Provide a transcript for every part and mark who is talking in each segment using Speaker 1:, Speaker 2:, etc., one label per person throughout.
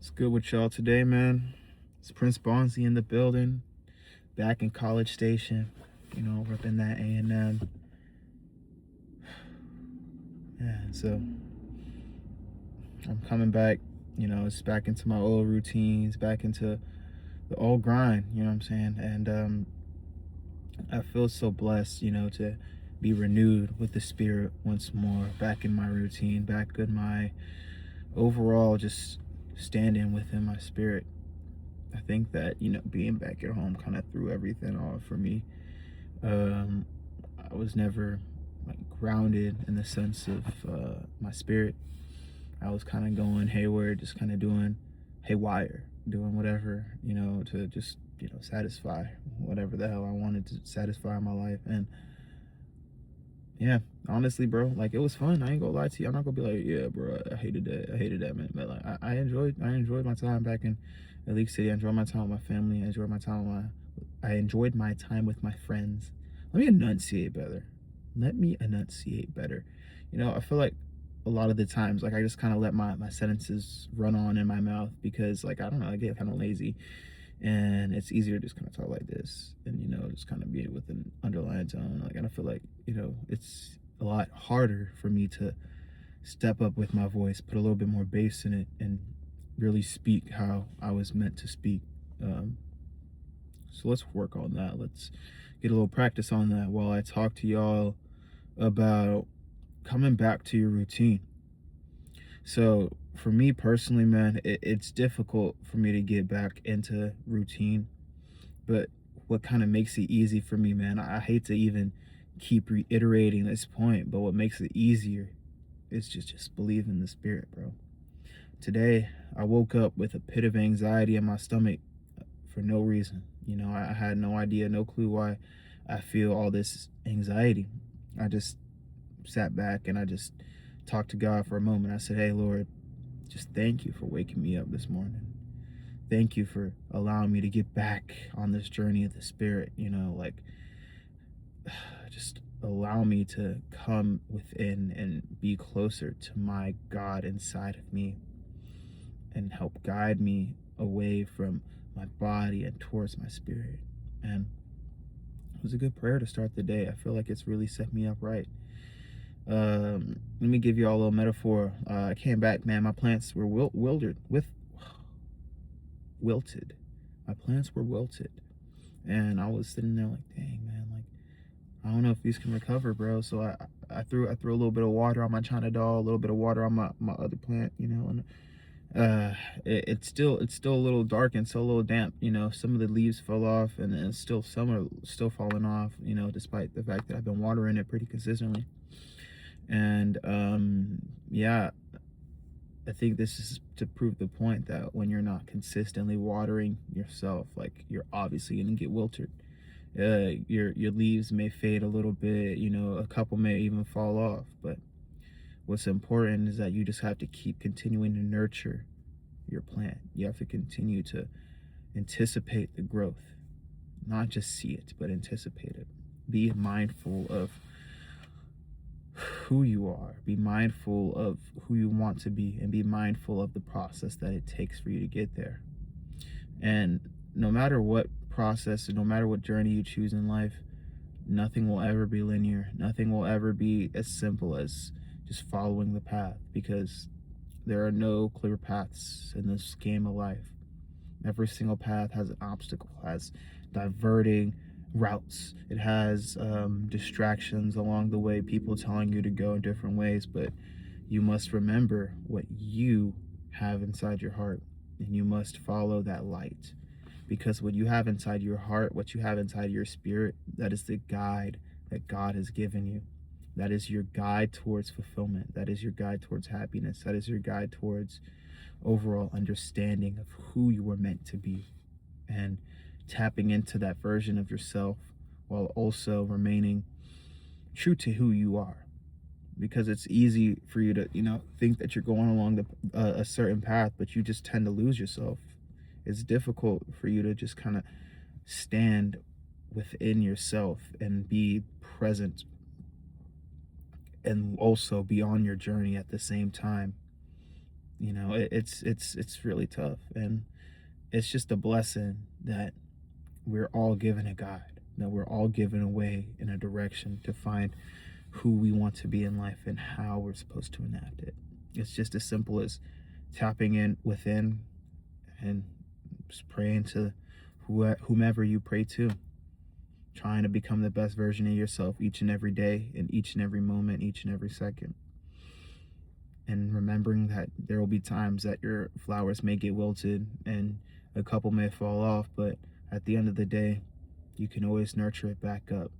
Speaker 1: It's good with y'all today, man. It's Prince Bonzi in the building, back in College Station, repping that A&M. Yeah, so I'm coming back, it's back into my old routines, back into the old grind, you know what I'm saying? And I feel so blessed, to be renewed with the spirit once more, back in my routine, back in my overall just standing within my spirit. I think that, being back at home kind of threw everything off for me. Um, I was never like grounded in the sense of my spirit. I was kind of going hayward, just kind of doing haywire, doing whatever, to just, satisfy whatever the hell I wanted to satisfy in my life. And yeah, honestly, bro, like it was fun. I ain't gonna lie to you. I'm not gonna be like, yeah, bro, I hated that. I hated that, man. But like, I enjoyed my time back in League City. I enjoyed my time with my family. I enjoyed my time with my friends. Let me enunciate better. Let me enunciate better. I feel like a lot of the times, like I just kind of let my sentences run on in my mouth because, like, I don't know, I get kind of lazy and it's easier to just kind of talk like this and just kind of be with an underlying tone. Like, and I feel like it's a lot harder for me to step up with my voice, put a little bit more bass in it, and really speak how I was meant to speak. So let's work on that. Let's get a little practice on that while I talk to y'all about coming back to your routine. So for me personally, man, it's difficult for me to get back into routine. But what kind of makes it easy for me, man, I hate to even keep reiterating this point, but what makes it easier is just believe in the spirit, bro. Today, I woke up with a pit of anxiety in my stomach for no reason. I had no idea, no clue why I feel all this anxiety. I just sat back and I just talked to God for a moment. I said, hey, Lord, just thank you for waking me up this morning. Thank you for allowing me to get back on this journey of the spirit, like just allow me to come within and be closer to my God inside of me and help guide me away from my body and towards my spirit. And it was a good prayer to start the day. I feel like it's really set me up right. Let me give you all a little metaphor. I came back, man. My plants were wilted. My plants were wilted, and I was sitting there like, dang, man, like I don't know if these can recover, bro. So I threw a little bit of water on my China doll, a little bit of water on my other plant, and it's still a little dark and still a little damp. Some of the leaves fell off, and then still some are still falling off. Despite the fact that I've been watering it pretty consistently. And yeah, I think this is to prove the point that when you're not consistently watering yourself, like you're obviously gonna get wilted. Your leaves may fade a little bit, a couple may even fall off, but what's important is that you just have to keep continuing to nurture your plant. You have to continue to anticipate the growth, not just see it, but anticipate it. Be mindful of who you are, be mindful of who you want to be, and be mindful of the process that it takes for you to get there. And no matter what process and no matter what journey you choose in life, nothing will ever be linear. Nothing will ever be as simple as just following the path, because there are no clear paths in this game of life. Every single path has an obstacle, has diverting routes. It has distractions along the way, people telling you to go in different ways, but you must remember what you have inside your heart, and you must follow that light. Because what you have inside your heart, what you have inside your spirit, that is the guide that God has given you. That is your guide towards fulfillment. That is your guide towards happiness. That is your guide towards overall understanding of who you were meant to be, and tapping into that version of yourself while also remaining true to who you are. Because it's easy for you to think that you're going along a certain path, but you just tend to lose yourself. It's difficult for you to just kind of stand within yourself and be present and also be on your journey at the same time. You know, it's really tough, and it's just a blessing that we're all given a guide, that we're all given a way in a direction to find who we want to be in life and how we're supposed to enact it. It's just as simple as tapping in within and just praying to whomever you pray to, trying to become the best version of yourself each and every day, in each and every moment, each and every second. And remembering that there will be times that your flowers may get wilted and a couple may fall off, but at the end of the day, you can always nurture it back up.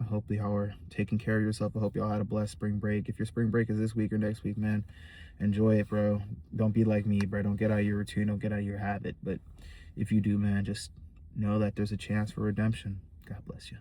Speaker 1: I hope y'all are taking care of yourself. I hope y'all had a blessed spring break. If your spring break is this week or next week, man, enjoy it, bro. Don't be like me, bro. Don't get out of your routine. Don't get out of your habit. But if you do, man, just know that there's a chance for redemption. God bless you.